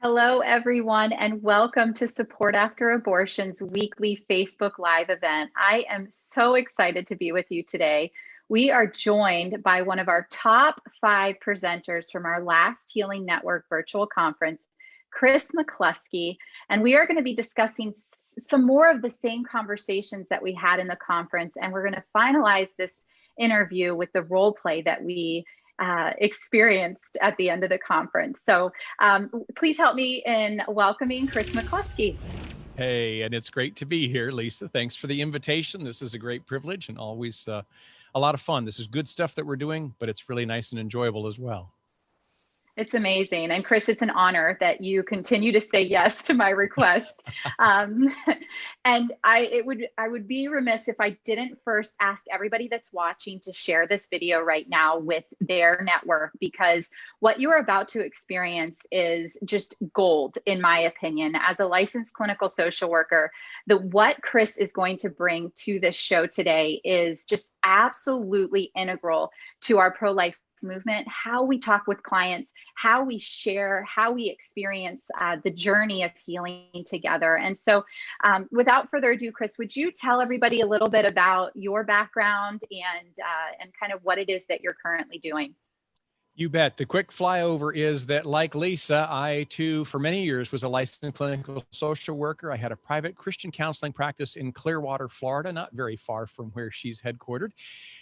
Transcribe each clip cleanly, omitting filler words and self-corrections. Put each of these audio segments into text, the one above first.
Hello, everyone, and welcome to Support After Abortion's weekly Facebook Live event. I am so excited to be with you today. We are joined by one of our top 5 presenters from our last Healing Network virtual conference, Chris McCluskey, and we are going to be discussing some more of the same conversations that we had in the conference, and we're going to finalize this interview with the role play that we experienced at the end of the conference. So please help me in welcoming Chris McCluskey. Hey, and it's great to be here, Lisa. Thanks for the invitation. This is a great privilege and always a lot of fun. This is good stuff that we're doing, but it's really nice and enjoyable as well. It's amazing. And Chris, it's an honor that you continue to say yes to my request. And I would be remiss if I didn't first ask everybody that's watching to share this video right now with their network, because what you are about to experience is just gold, in my opinion. As a licensed clinical social worker, what Chris is going to bring to this show today is just absolutely integral to our pro-life movement, how we talk with clients, how we share, how we experience the journey of healing together. And so without further ado, Chris, would you tell everybody a little bit about your background and kind of what it is that you're currently doing? You bet. The quick flyover is that, like Lisa, I too, for many years, was a licensed clinical social worker. I had a private Christian counseling practice in Clearwater, Florida, not very far from where she's headquartered,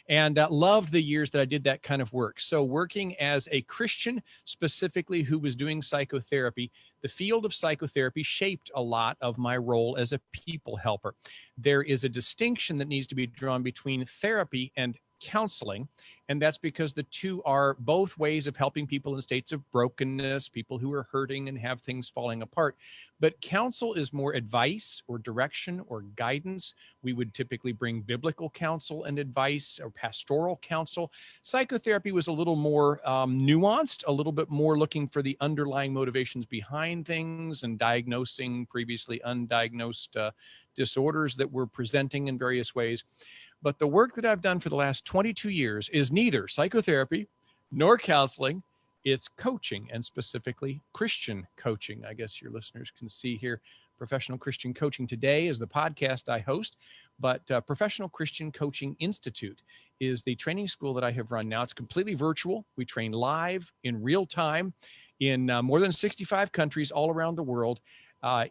and loved the years that I did that kind of work. So working as a Christian, specifically who was doing psychotherapy, the field of psychotherapy shaped a lot of my role as a people helper. There is a distinction that needs to be drawn between therapy and counseling, and that's because the two are both ways of helping people in states of brokenness, people who are hurting and have things falling apart. But counsel is more advice or direction or guidance. We would typically bring biblical counsel and advice or pastoral counsel. Psychotherapy was a little more nuanced, a little bit more looking for the underlying motivations behind things and diagnosing previously undiagnosed disorders that were presenting in various ways. But the work that I've done for the last 22 years is neither psychotherapy nor counseling. It's coaching, and specifically Christian coaching. I guess your listeners can see here, Professional Christian Coaching Today is the podcast I host, but Professional Christian Coaching Institute is the training school that I have run now. It's completely virtual. We train live in real time in more than 65 countries all around the world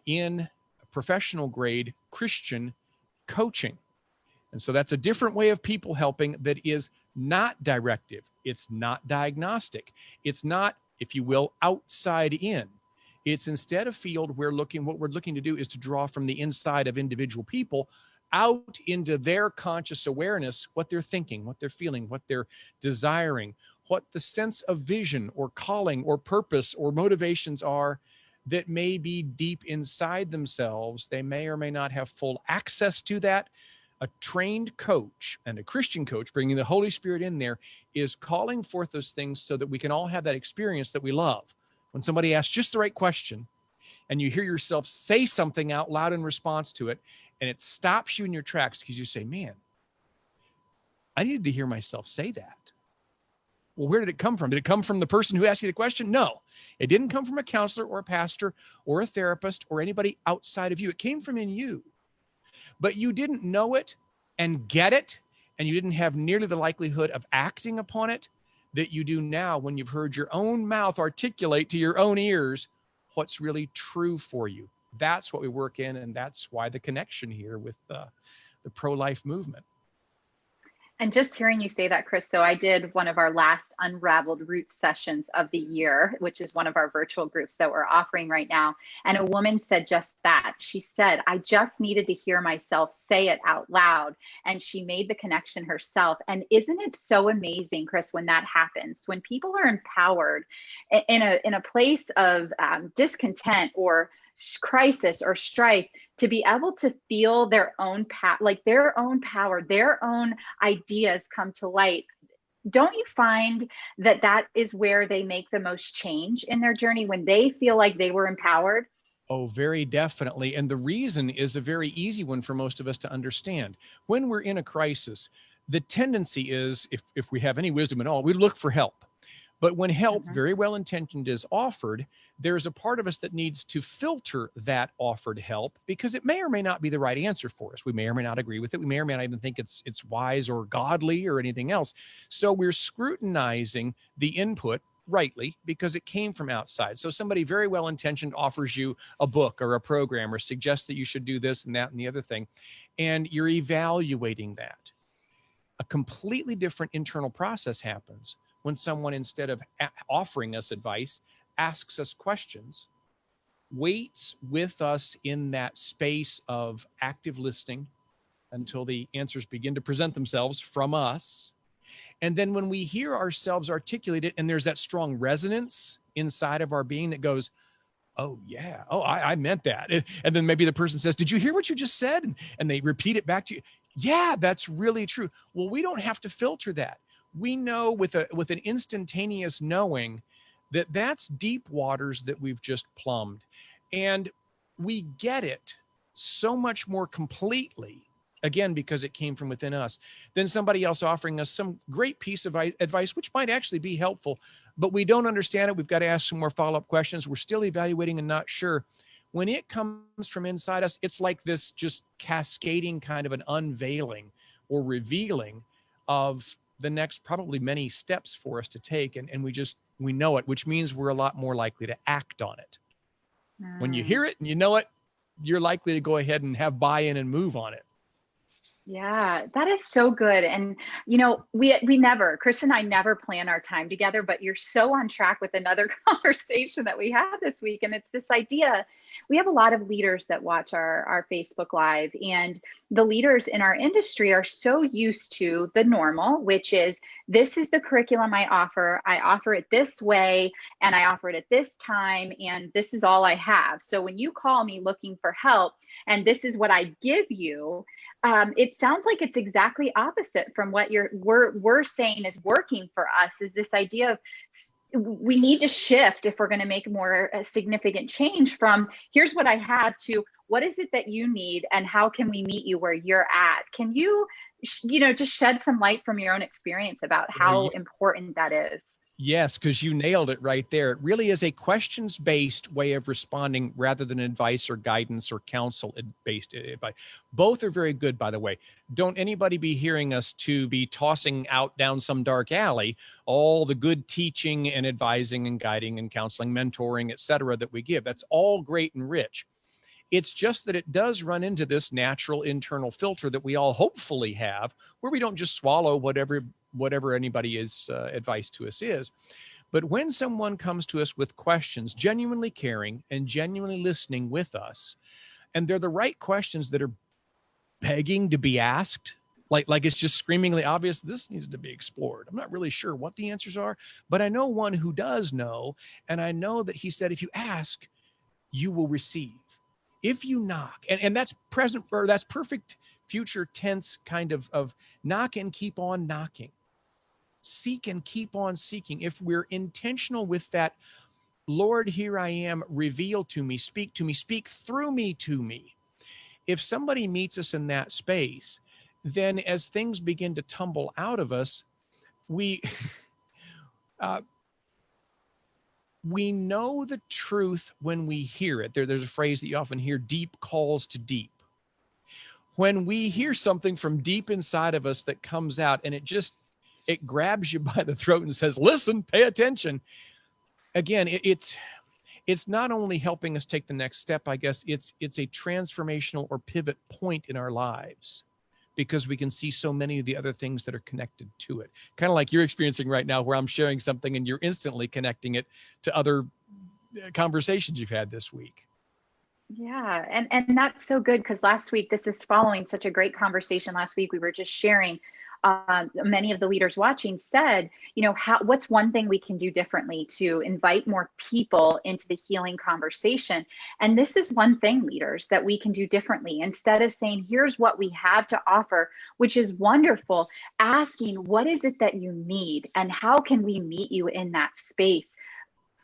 in professional grade Christian coaching. And so that's a different way of people helping that is not directive. It's not diagnostic. It's not, if you will, outside in. It's instead a field where what we're looking to do is to draw from the inside of individual people out into their conscious awareness, what they're thinking, what they're feeling, what they're desiring, what the sense of vision or calling or purpose or motivations are that may be deep inside themselves. They may or may not have full access to that. A trained coach and a Christian coach, bringing the Holy Spirit in there, is calling forth those things so that we can all have that experience that we love. When somebody asks just the right question and you hear yourself say something out loud in response to it, and it stops you in your tracks because you say, man, I needed to hear myself say that. Well, where did it come from? Did it come from the person who asked you the question? No, it didn't come from a counselor or a pastor or a therapist or anybody outside of you. It came from in you. But you didn't know it and get it, and you didn't have nearly the likelihood of acting upon it that you do now when you've heard your own mouth articulate to your own ears what's really true for you. That's what we work in, and that's why the connection here with the pro-life movement. And just hearing you say that, Chris, so I did one of our last Unraveled Roots sessions of the year, which is one of our virtual groups that we're offering right now. And a woman said just that. She said, I just needed to hear myself say it out loud. And she made the connection herself. And isn't it so amazing, Chris, when that happens, when people are empowered in a place of discontent or crisis or strife, to be able to feel their own their own power, their own ideas come to light. Don't you find that that is where they make the most change in their journey, when they feel like they were empowered? Oh, very definitely. And the reason is a very easy one for most of us to understand. When we're in a crisis, the tendency is, if we have any wisdom at all, we look for help. But when help, Mhm. very well intentioned, is offered, there's a part of us that needs to filter that offered help, because it may or may not be the right answer for us. We may or may not agree with it. We may or may not even think it's wise or godly or anything else. So we're scrutinizing the input rightly because it came from outside. So somebody very well intentioned offers you a book or a program or suggests that you should do this and that and the other thing, and you're evaluating that. A completely different internal process happens when someone, instead of offering us advice, asks us questions, waits with us in that space of active listening until the answers begin to present themselves from us. And then when we hear ourselves articulate it, and there's that strong resonance inside of our being that goes, oh yeah, oh, I meant that. And then maybe the person says, did you hear what you just said? And they repeat it back to you. Yeah, that's really true. Well, we don't have to filter that. We know with an instantaneous knowing that that's deep waters that we've just plumbed. And we get it so much more completely, again, because it came from within us, than somebody else offering us some great piece of advice, which might actually be helpful, but we don't understand it. We've got to ask some more follow-up questions. We're still evaluating and not sure. When it comes from inside us, it's like this just cascading kind of an unveiling or revealing of the next probably many steps for us to take. And we know it, which means we're a lot more likely to act on it. When you Mm. hear it and you know it, you're likely to go ahead and have buy-in and move on it. Yeah, that is so good. And we never, Chris and I never plan our time together, but you're so on track with another conversation that we had this week. And it's this idea. We have a lot of leaders that watch our Facebook Live, and the leaders in our industry are so used to the normal, which is, this is the curriculum I offer it this way, and I offer it at this time, and this is all I have. So when you call me looking for help, and this is what I give you, it sounds like it's exactly opposite from what we're saying is working for us. Is this idea of, we need to shift if we're going to make more significant change from, here's what I have, to what is it that you need and how can we meet you where you're at? Can you, just shed some light from your own experience about how important that is? Yes, because you nailed it right there. It really is a questions-based way of responding rather than advice or guidance or counsel-based advice. Both are very good, by the way. Don't anybody be hearing us to be tossing out down some dark alley all the good teaching and advising and guiding and counseling, mentoring, et cetera, that we give. That's all great and rich. It's just that it does run into this natural internal filter that we all hopefully have, where we don't just swallow whatever anybody's advice to us is. But when someone comes to us with questions, genuinely caring and genuinely listening with us, and they're the right questions that are begging to be asked, like it's just screamingly obvious, this needs to be explored. I'm not really sure what the answers are, but I know one who does know, and I know that he said, if you ask, you will receive. If you knock, and that's present, or that's perfect future tense kind of knock and keep on knocking. Seek and keep on seeking. If we're intentional with that, Lord, here I am, reveal to me, speak through me to me. If somebody meets us in that space, then as things begin to tumble out of us, we know the truth when we hear it. There's a phrase that you often hear, deep calls to deep. When we hear something from deep inside of us that comes out and it grabs you by the throat and says, listen, pay attention. Again, it's not only helping us take the next step, I guess it's a transformational or pivot point in our lives, because we can see so many of the other things that are connected to it. Kind of like you're experiencing right now, where I'm sharing something and you're instantly connecting it to other conversations you've had this week. Yeah. And that's so good, because last week, this is following such a great conversation. Last week, we were just sharing, many of the leaders watching said, what's one thing we can do differently to invite more people into the healing conversation? And this is one thing, leaders, that we can do differently. Instead of saying, here's what we have to offer, which is wonderful, asking, what is it that you need? And how can we meet you in that space?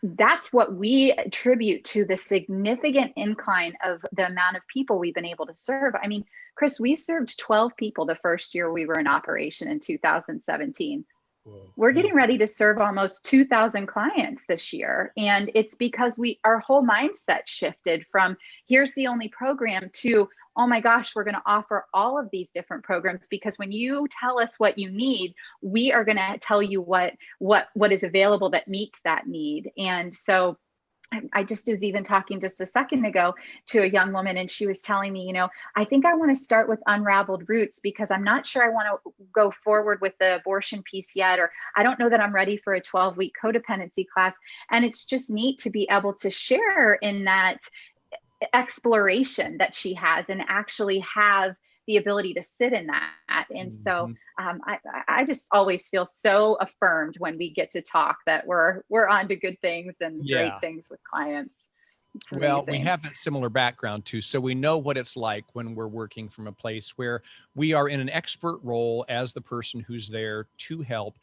That's what we attribute to the significant incline of the amount of people we've been able to serve. I mean, Chris, we served 12 people the first year we were in operation in 2017. We're getting ready to serve almost 2,000 clients this year. And it's because our whole mindset shifted from here's the only program to, oh my gosh, we're going to offer all of these different programs, because when you tell us what you need, we are going to tell you what is available that meets that need. And so I just was even talking just a second ago to a young woman, and she was telling me, I think I want to start with unraveled roots because I'm not sure I want to go forward with the abortion piece yet, or I don't know that I'm ready for a 12-week codependency class. And it's just neat to be able to share in that exploration that she has and actually have the ability to sit in that. And so I just always feel so affirmed when we get to talk that we're on to good things and great things with clients. Well, we have that similar background too. So we know what it's like when we're working from a place where we are in an expert role as the person who's there to help.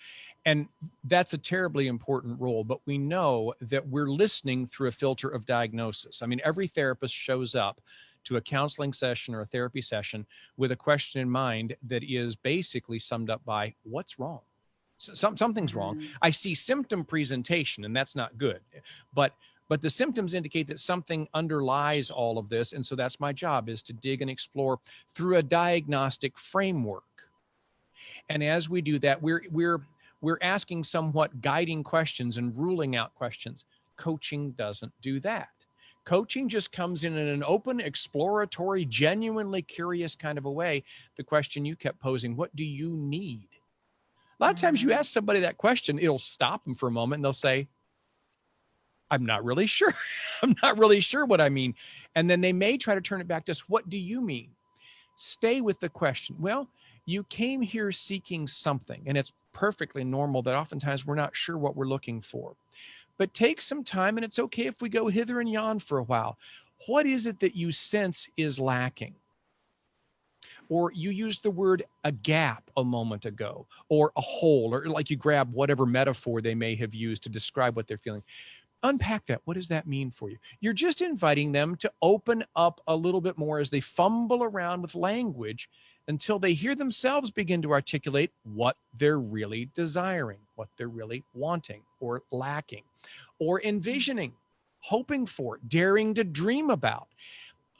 And that's a terribly important role, but we know that we're listening through a filter of diagnosis. I mean, every therapist shows up to a counseling session or a therapy session with a question in mind that is basically summed up by what's wrong. Something's wrong. I see symptom presentation, and that's not good. But the symptoms indicate that something underlies all of this. And so that's my job, is to dig and explore through a diagnostic framework. And as we do that, we're asking somewhat guiding questions and ruling out questions. Coaching doesn't do that. Coaching just comes in an open, exploratory, genuinely curious kind of a way. The question you kept posing, what do you need? A lot of times you ask somebody that question, it'll stop them for a moment and they'll say, I'm not really sure. I'm not really sure what I mean. And then they may try to turn it back to us. What do you mean? Stay with the question. Well, you came here seeking something, and it's perfectly normal that oftentimes we're not sure what we're looking for. But take some time, and it's okay if we go hither and yon for a while. What is it that you sense is lacking? Or you used the word a gap a moment ago, or a hole, or like you grab whatever metaphor they may have used to describe what they're feeling. Unpack that. What does that mean for you? You're just inviting them to open up a little bit more as they fumble around with language until they hear themselves begin to articulate what they're really desiring, what they're really wanting or lacking, or envisioning, hoping for, daring to dream about.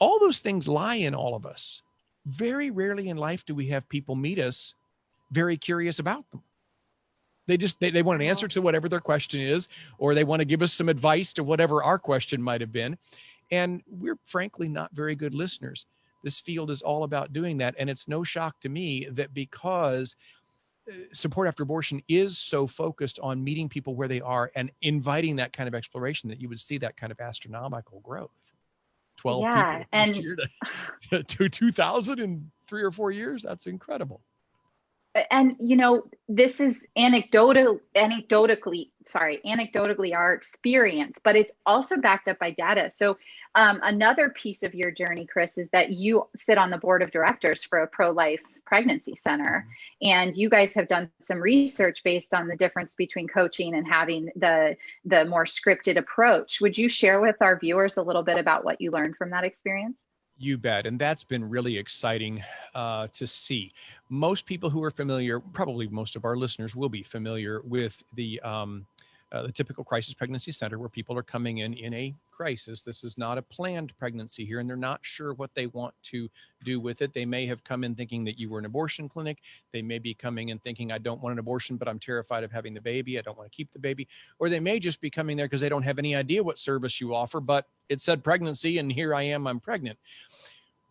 All those things lie in all of us. Very rarely in life do we have people meet us very curious about them. They want an answer to whatever their question is, or they want to give us some advice to whatever our question might have been. And we're frankly not very good listeners. This field is all about doing that. And it's no shock to me that because support after abortion is so focused on meeting people where they are and inviting that kind of exploration, that you would see that kind of astronomical growth. 12 people each year to 2,000 in 3 or 4 years. That's incredible. And, this is anecdotally our experience, but it's also backed up by data. So another piece of your journey, Chris, is that you sit on the board of directors for a pro-life pregnancy center. And you guys have done some research based on the difference between coaching and having the more scripted approach. Would you share with our viewers a little bit about what you learned from that experience? You bet. And that's been really exciting to see. Most people who are familiar, probably most of our listeners will be familiar with the typical crisis pregnancy center where people are coming in a crisis. This is not a planned pregnancy here, and they're not sure what they want to do with it. They may have come in thinking that you were an abortion clinic. They may be coming in thinking, I don't want an abortion, but I'm terrified of having the baby. I don't want to keep the baby. Or they may just be coming there because they don't have any idea what service you offer, but it said pregnancy, and here I am, I'm pregnant.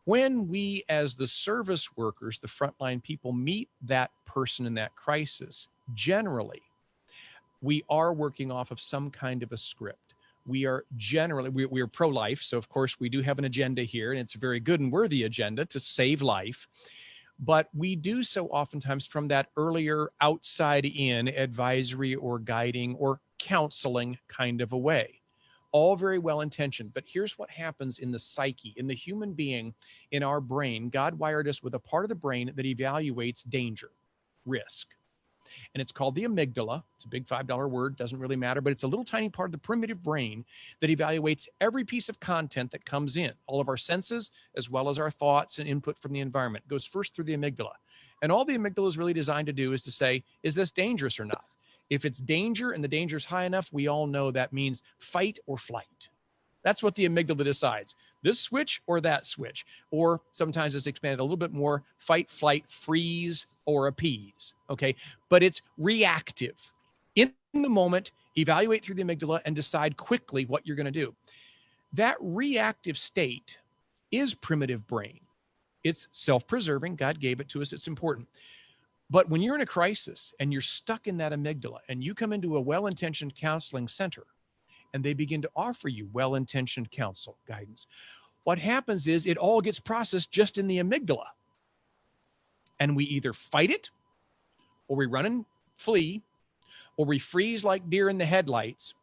When we, as the service workers, the frontline people, meet that person in that crisis, generally, we are working off of some kind of a script. We are generally, we are pro-life. So of course we do have an agenda here, and it's a very good and worthy agenda to save life. But we do so oftentimes from that earlier outside in advisory or guiding or counseling kind of a way. All very well intentioned, but here's what happens in the psyche, in the human being, in our brain. God wired us with a part of the brain that evaluates danger, risk. And it's called the amygdala. It's a big $5 word, doesn't really matter, but it's a little tiny part of the primitive brain that evaluates every piece of content that comes in, all of our senses, as well as our thoughts and input from the environment. It goes first through the amygdala. And all the amygdala is really designed to do is to say, is this dangerous or not? If it's danger and the danger is high enough, we all know that means fight or flight. That's what the amygdala decides. This switch or that switch. Or sometimes it's expanded a little bit more, fight, flight, freeze, or appease. Okay. But it's reactive. In the moment, evaluate through the amygdala and decide quickly what you're going to do. That reactive state is primitive brain. It's self-preserving. God gave it to us. It's important. But when you're in a crisis and you're stuck in that amygdala and you come into a well-intentioned counseling center and they begin to offer you well-intentioned counsel, guidance, what happens is it all gets processed just in the amygdala. And we either fight it, or we run and flee, or we freeze like deer in the headlights,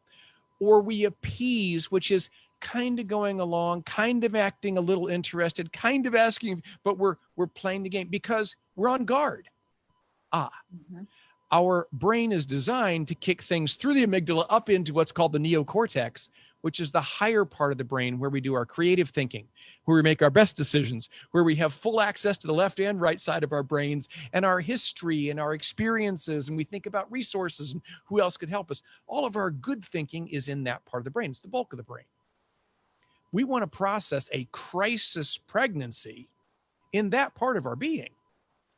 or we appease, which is kind of going along, kind of acting a little interested, kind of asking, but we're playing the game because we're on guard. Our brain is designed to kick things through the amygdala up into what's called the neocortex, which is the higher part of the brain where we do our creative thinking, where we make our best decisions, where we have full access to the left and right side of our brains and our history and our experiences. And we think about resources and who else could help us. All of our good thinking is in that part of the brain. It's the bulk of the brain. We want to process a crisis pregnancy in that part of our being.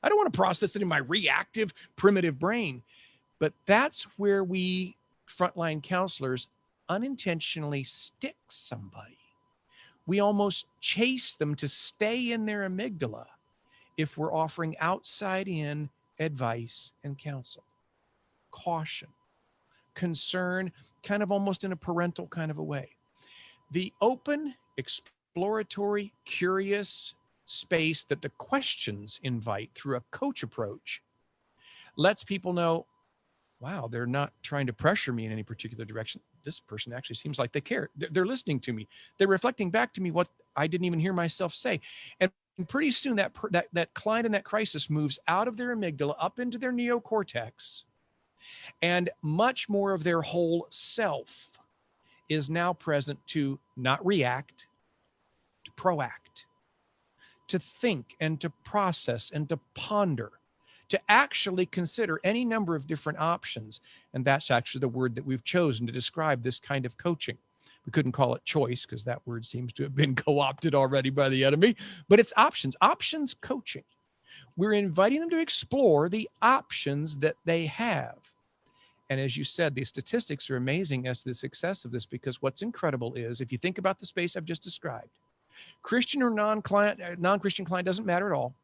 I don't want to process it in my reactive, primitive brain. But that's where we frontline counselors unintentionally stick somebody. We almost chase them to stay in their amygdala if we're offering outside in advice and counsel. Caution, concern, kind of almost in a parental kind of a way. The open, exploratory, curious space that the questions invite through a coach approach lets people know, wow, they're not trying to pressure me in any particular direction. This person actually seems like they care. They're listening to me. They're reflecting back to me what I didn't even hear myself say. And pretty soon that client in that crisis moves out of their amygdala up into their neocortex, and much more of their whole self is now present to not react, to proact, to think and to process and to ponder, to actually consider any number of different options. And that's actually the word that we've chosen to describe this kind of coaching. We couldn't call it choice because that word seems to have been co-opted already by the enemy, but it's options coaching. We're inviting them to explore the options that they have. And as you said, the statistics are amazing as to the success of this, because what's incredible is, if you think about the space I've just described, Christian or non-Christian client, doesn't matter at all.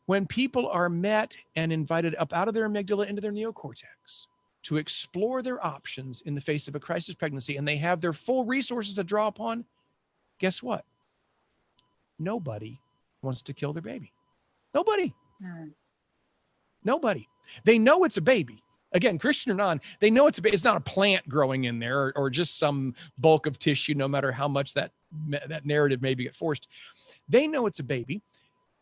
When people are met and invited up out of their amygdala into their neocortex to explore their options in the face of a crisis pregnancy, and they have their full resources to draw upon, guess what? Nobody wants to kill their baby. Nobody. Nobody. They know it's a baby. Again, Christian or non, they know it's a baby. It's not a plant growing in there or just some bulk of tissue, no matter how much that narrative maybe get forced. They know it's a baby.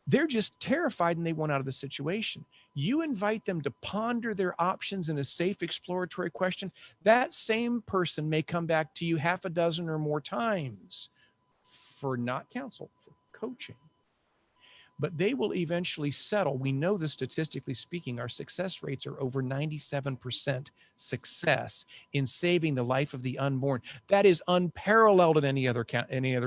They're just terrified and they want out of the situation. You invite them to ponder their options in a safe exploratory question. That same person may come back to you half a dozen or more times for not counsel, for coaching. But they will eventually settle. We know this, statistically speaking, our success rates are over 97% success in saving the life of the unborn. That is unparalleled in any other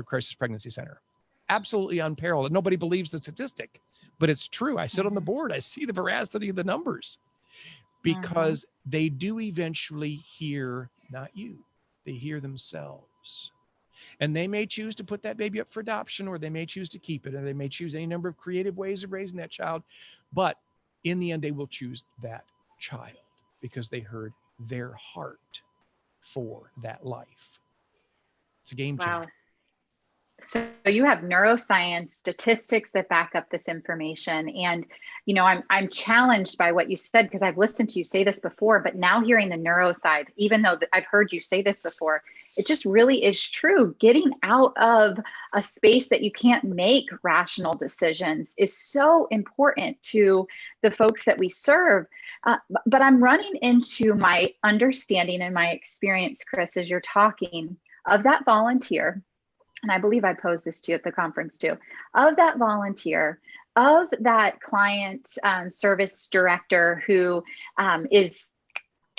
crisis pregnancy center. Absolutely unparalleled. Nobody believes the statistic, but it's true. I sit on the board. I see the veracity of the numbers, because they do eventually hear not you. They hear themselves. And they may choose to put that baby up for adoption, or they may choose to keep it, or they may choose any number of creative ways of raising that child. But in the end, they will choose that child because they heard their heart for that life. It's a game changer. Wow. So you have neuroscience statistics that back up this information. And, you know, I'm challenged by what you said, because I've listened to you say this before, but now hearing the neuro side, even though I've heard you say this before, it just really is true. Getting out of a space that you can't make rational decisions is so important to the folks that we serve. But I'm running into my understanding and my experience, Chris, as you're talking, of that volunteer. And I believe I posed this to you at the conference too, of that volunteer of that client service director who is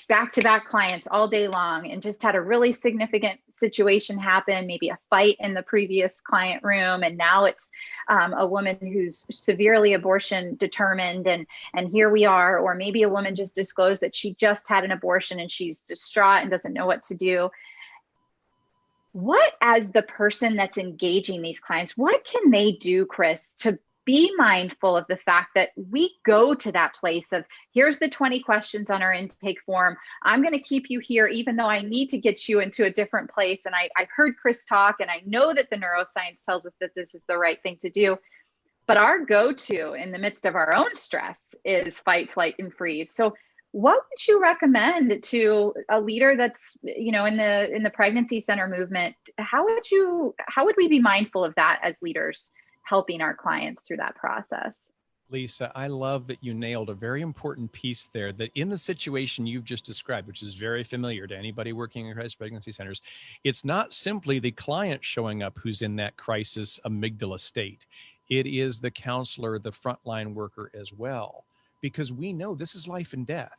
back-to-back clients all day long and just had a really significant situation happen, maybe a fight in the previous client room, and now it's a woman who's severely abortion determined, and here we are, or maybe a woman just disclosed that she just had an abortion and she's distraught and doesn't know what to do. What, as the person that's engaging these clients, what can they do, Chris, to be mindful of the fact that we go to that place of, here's the 20 questions on our intake form. I'm going to keep you here, even though I need to get you into a different place. And I heard Chris talk, and I know that the neuroscience tells us that this is the right thing to do. But our go-to in the midst of our own stress is fight, flight, and freeze. So what would you recommend to a leader that's, in the pregnancy center movement? How would we be mindful of that as leaders, helping our clients through that process? Lisa, I love that you nailed a very important piece there, that in the situation you've just described, which is very familiar to anybody working in crisis pregnancy centers, it's not simply the client showing up who's in that crisis amygdala state. It is the counselor, the frontline worker as well, because we know this is life and death.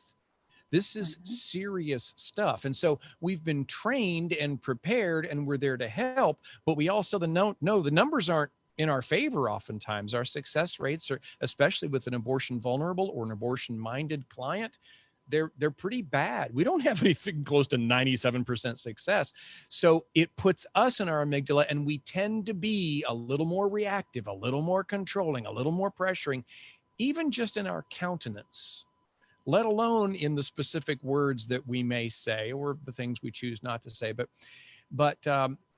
This is serious stuff. And so we've been trained and prepared, and we're there to help, but we also know the numbers aren't in our favor. Oftentimes our success rates are, especially with an abortion vulnerable or an abortion minded client, they're pretty bad. We don't have anything close to 97% success. So it puts us in our amygdala, and we tend to be a little more reactive, a little more controlling, a little more pressuring, even just in our countenance, let alone in the specific words that we may say or the things we choose not to say. But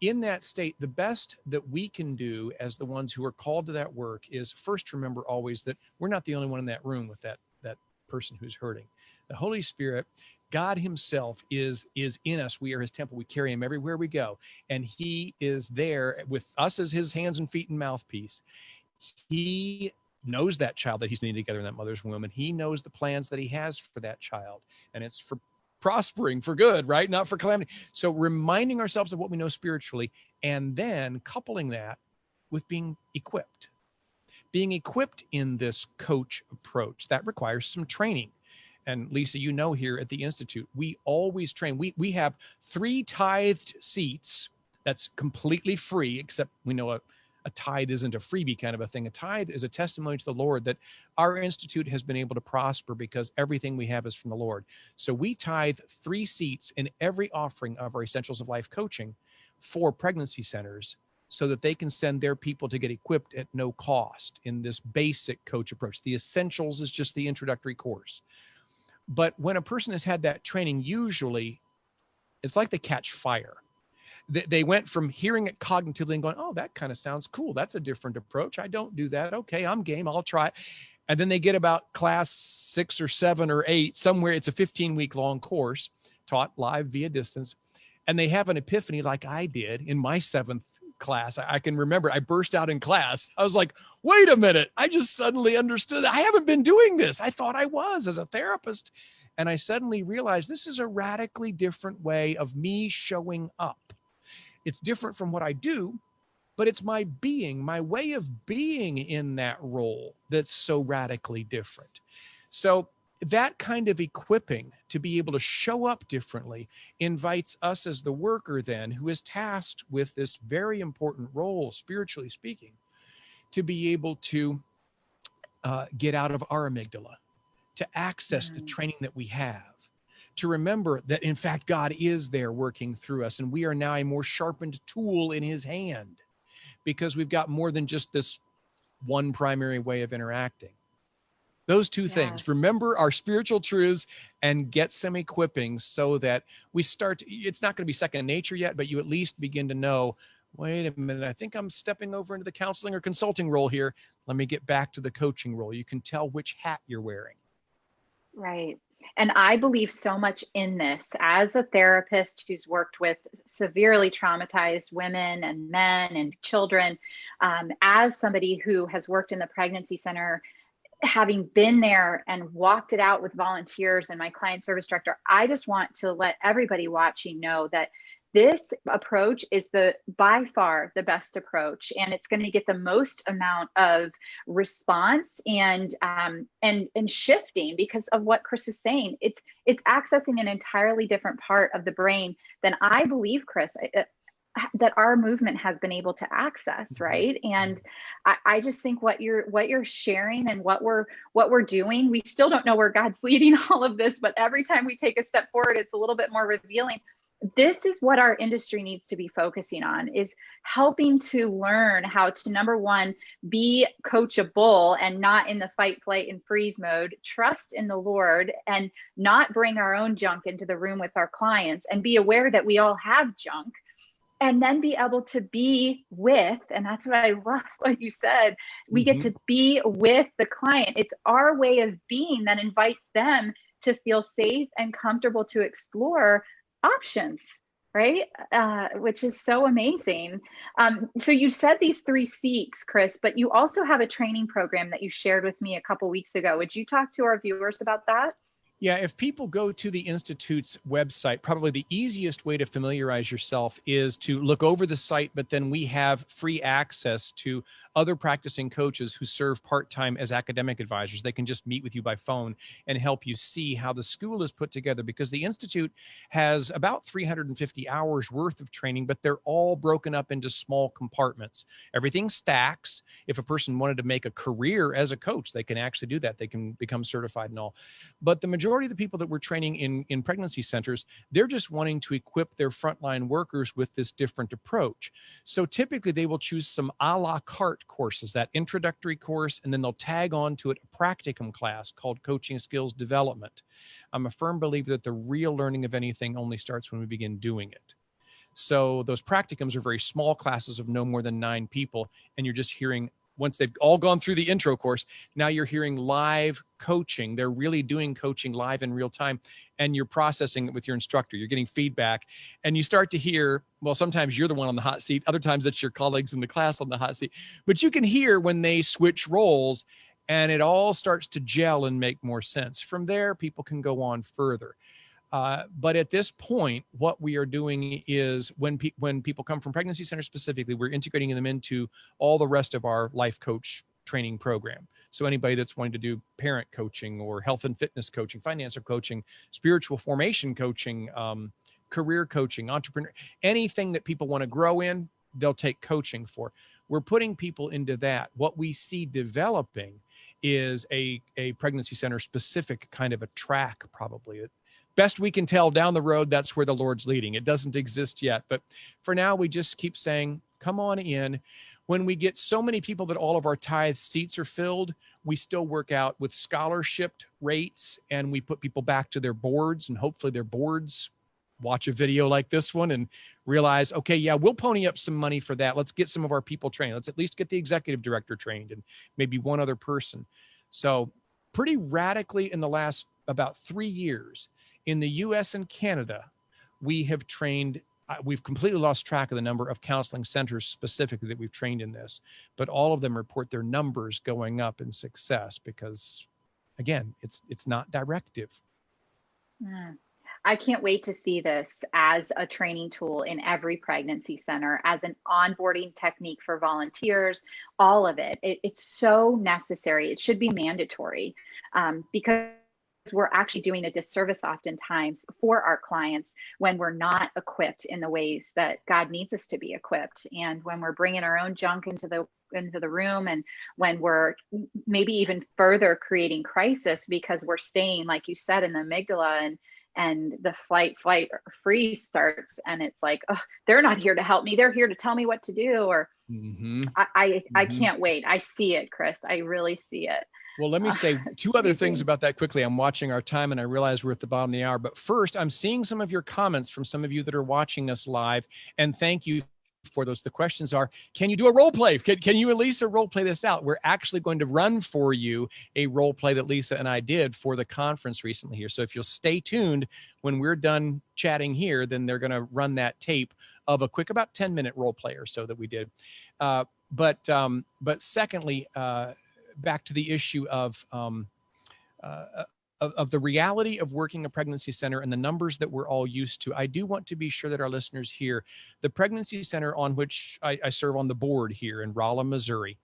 in that state, the best that we can do as the ones who are called to that work is first remember always that we're not the only one in that room with that person who's hurting. The Holy Spirit, God himself is in us. We are his temple. We carry him everywhere we go. And he is there with us as his hands and feet and mouthpiece. He knows that child that he's knitting together in that mother's womb, and he knows the plans that he has for that child. And it's for prospering, for good, right? Not for calamity. So reminding ourselves of what we know spiritually, and then coupling that with being equipped in this coach approach. That requires some training. And Lisa, here at the Institute, we always train. We have 3 tithed seats that's completely free, except we know a tithe isn't a freebie kind of a thing. A tithe is a testimony to the Lord that our institute has been able to prosper because everything we have is from the Lord. So we tithe 3 seats in every offering of our Essentials of Life coaching for pregnancy centers so that they can send their people to get equipped at no cost in this basic coach approach. The Essentials is just the introductory course. But when a person has had that training, usually it's like they catch fire. They went from hearing it cognitively and going, oh, that kind of sounds cool. That's a different approach. I don't do that. Okay, I'm game. I'll try it. And then they get about class 6 or 7 or 8, somewhere. It's a 15-week long course taught live via distance. And they have an epiphany like I did in my 7th class. I can remember I burst out in class. I was like, wait a minute. I just suddenly understood that I haven't been doing this. I thought I was as a therapist. And I suddenly realized this is a radically different way of me showing up. It's different from what I do, but it's my being, my way of being in that role that's so radically different. So that kind of equipping to be able to show up differently invites us as the worker then, who is tasked with this very important role, spiritually speaking, to be able to get out of our amygdala, to access the training that we have, to remember that, in fact, God is there working through us, and we are now a more sharpened tool in his hand because we've got more than just this one primary way of interacting. Those 2 things, remember our spiritual truths and get some equipping so that we start, it's not going to be second nature yet, but you at least begin to know, wait a minute, I think I'm stepping over into the counseling or consulting role here. Let me get back to the coaching role. You can tell which hat you're wearing. Right. And I believe so much in this as a therapist who's worked with severely traumatized women and men and children, as somebody who has worked in the pregnancy center, having been there and walked it out with volunteers and my client service director. I just want to let everybody watching know that this approach is by far the best approach, and it's going to get the most amount of response and shifting because of what Chris is saying. It's accessing an entirely different part of the brain than I believe, Chris, that our movement has been able to access, right? And I just think what you're sharing and what we're doing, we still don't know where God's leading all of this, but every time we take a step forward, it's a little bit more revealing. This is what our industry needs to be focusing on, is helping to learn how to, number one, be coachable and not in the fight, flight, and freeze mode, trust in the Lord and not bring our own junk into the room with our clients, and be aware that we all have junk, and then be able to be with, and that's what I love what you said, we get to be with the client. It's our way of being that invites them to feel safe and comfortable to explore options, right? Which is so amazing. So you said these 3 C's, Chris, but you also have a training program that you shared with me a couple weeks ago. Would you talk to our viewers about that? Yeah, if people go to the Institute's website, probably the easiest way to familiarize yourself is to look over the site, but then we have free access to other practicing coaches who serve part-time as academic advisors. They can just meet with you by phone and help you see how the school is put together, because the Institute has about 350 hours worth of training, but they're all broken up into small compartments. Everything stacks. If a person wanted to make a career as a coach, they can actually do that. They can become certified and all. But the majority of the people that we're training in pregnancy centers, they're just wanting to equip their frontline workers with this different approach. So typically they will choose some a la carte courses, that introductory course, and then they'll tag on to it a practicum class called Coaching Skills Development. I'm a firm believer that the real learning of anything only starts when we begin doing it. So those practicums are very small classes of no more than 9 people, and you're just hearing, once they've all gone through the intro course, now you're hearing live coaching. They're really doing coaching live in real time, and you're processing it with your instructor. You're getting feedback, and you start to hear, well, sometimes you're the one on the hot seat. Other times it's your colleagues in the class on the hot seat. But you can hear when they switch roles, and it all starts to gel and make more sense. From there, people can go on further. But at this point, what we are doing is when people come from pregnancy centers specifically, we're integrating them into all the rest of our life coach training program. So anybody that's wanting to do parent coaching or health and fitness coaching, financial coaching, spiritual formation coaching, career coaching, entrepreneur, anything that people want to grow in, they'll take coaching for. We're putting people into that. What we see developing is a pregnancy center specific kind of a track, probably. Best we can tell down the road, that's where the Lord's leading. It doesn't exist yet. But for now, we just keep saying, come on in. When we get so many people that all of our tithe seats are filled, we still work out with scholarship rates, and we put people back to their boards, and hopefully their boards watch a video like this one and realize, okay, yeah, we'll pony up some money for that. Let's get some of our people trained. Let's at least get the executive director trained and maybe one other person. So pretty radically in the last about 3 years, in the US and Canada, we have trained, we've completely lost track of the number of counseling centers specifically that we've trained in this, but all of them report their numbers going up in success because, again, it's not directive. I can't wait to see this as a training tool in every pregnancy center, as an onboarding technique for volunteers, all of it. It's so necessary. It should be mandatory because we're actually doing a disservice oftentimes for our clients when we're not equipped in the ways that God needs us to be equipped. And when we're bringing our own junk into the room, and when we're maybe even further creating crisis because we're staying, like you said, in the amygdala, and the fight, flight, or freeze starts, and it's like, oh, they're not here to help me. They're here to tell me what to do. Or I can't wait. I see it, Chris. I really see it. Well, let me say 2 other things about that quickly. I'm watching our time and I realize we're at the bottom of the hour. But first, I'm seeing some of your comments from some of you that are watching us live. And thank you for those. The questions are, can you do a role play? Can you and Lisa role play this out? We're actually going to run for you a role play that Lisa and I did for the conference recently here. So if you'll stay tuned when we're done chatting here, then they're going to run that tape of a quick about 10-minute role play or so that we did. But secondly, back to the issue of of the reality of working a pregnancy center and the numbers that we're all used to, I do want to be sure that our listeners hear the pregnancy center on which I serve on the board here in Rolla, Missouri.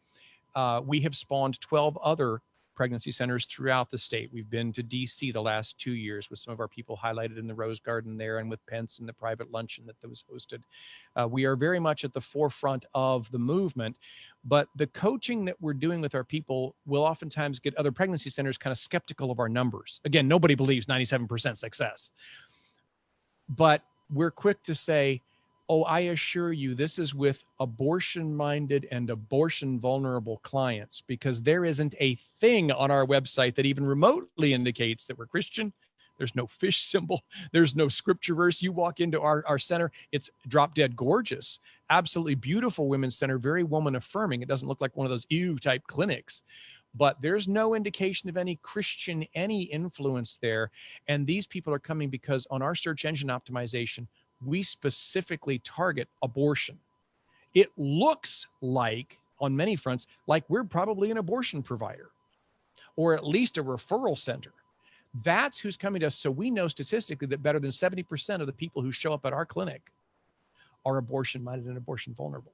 We have spawned 12 other pregnancy centers throughout the state. We've been to DC the last 2 years with some of our people highlighted in the Rose Garden there, and with Pence and the private luncheon that was hosted. We are very much at the forefront of the movement, but the coaching that we're doing with our people will oftentimes get other pregnancy centers kind of skeptical of our numbers. Again, nobody believes 97% success, but we're quick to say, oh, I assure you, this is with abortion-minded and abortion-vulnerable clients, because there isn't a thing on our website that even remotely indicates that we're Christian. There's no fish symbol. There's no scripture verse. You walk into our center, it's drop dead gorgeous, absolutely beautiful women's center, very woman affirming. It doesn't look like one of those ew type clinics, but there's no indication of any Christian, any influence there. And these people are coming because on our search engine optimization, we specifically target abortion. It looks like, on many fronts, like we're probably an abortion provider or at least a referral center. That's who's coming to us. So we know statistically that better than 70% of the people who show up at our clinic are abortion-minded and abortion vulnerable.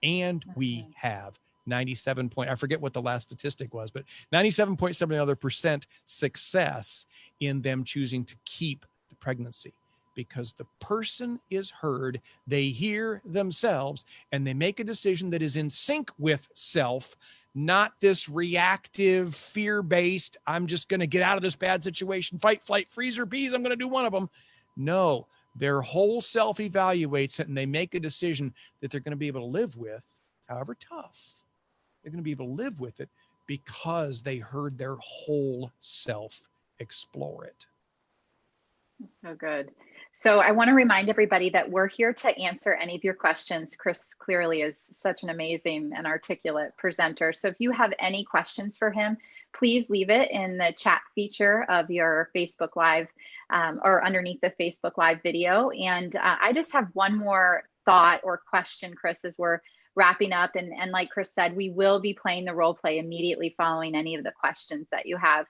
And we have 97 point, I forget what the last statistic was, but 97.7% success in them choosing to keep the pregnancy. Because the person is heard, they hear themselves, and they make a decision that is in sync with self, not this reactive, fear-based, I'm just going to get out of this bad situation, fight, flight, freeze, or bees, I'm going to do one of them. No, their whole self evaluates it, and they make a decision that they're going to be able to live with, however tough. They're going to be able to live with it because they heard their whole self explore it. That's so good. So I want to remind everybody that we're here to answer any of your questions. Chris clearly is such an amazing and articulate presenter. So if you have any questions for him, please leave it in the chat feature of your Facebook Live or underneath the Facebook Live video. And I just have one more thought or question, Chris, as we're wrapping up. And like Chris said, we will be playing the role play immediately following any of the questions that you have.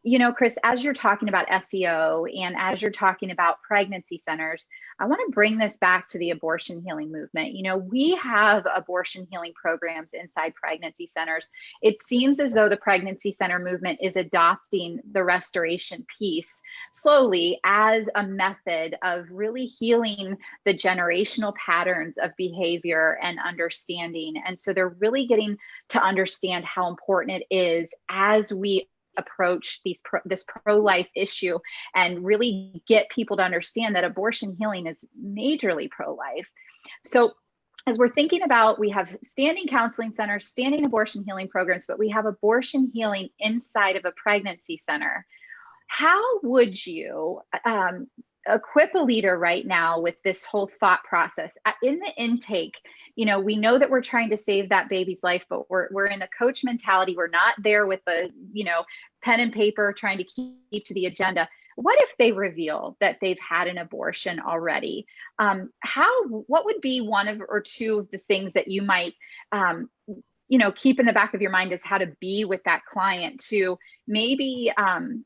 You know, Chris, as you're talking about SEO and as you're talking about pregnancy centers, I want to bring this back to the abortion healing movement. You know, we have abortion healing programs inside pregnancy centers. It seems as though the pregnancy center movement is adopting the restoration piece slowly as a method of really healing the generational patterns of behavior and understanding. And so they're really getting to understand how important it is as we approach this pro-life issue and really get people to understand that abortion healing is majorly pro-life. So as we're thinking about, we have standing counseling centers, standing abortion healing programs, but we have abortion healing inside of a pregnancy center. How would you equip a leader right now with this whole thought process in the intake? You know, we know that we're trying to save that baby's life, but we're in a coach mentality. We're not there with a, you know, pen and paper trying to keep to the agenda. What if they reveal that they've had an abortion already? What would be one of or two of the things that you might you know, keep in the back of your mind is how to be with that client to maybe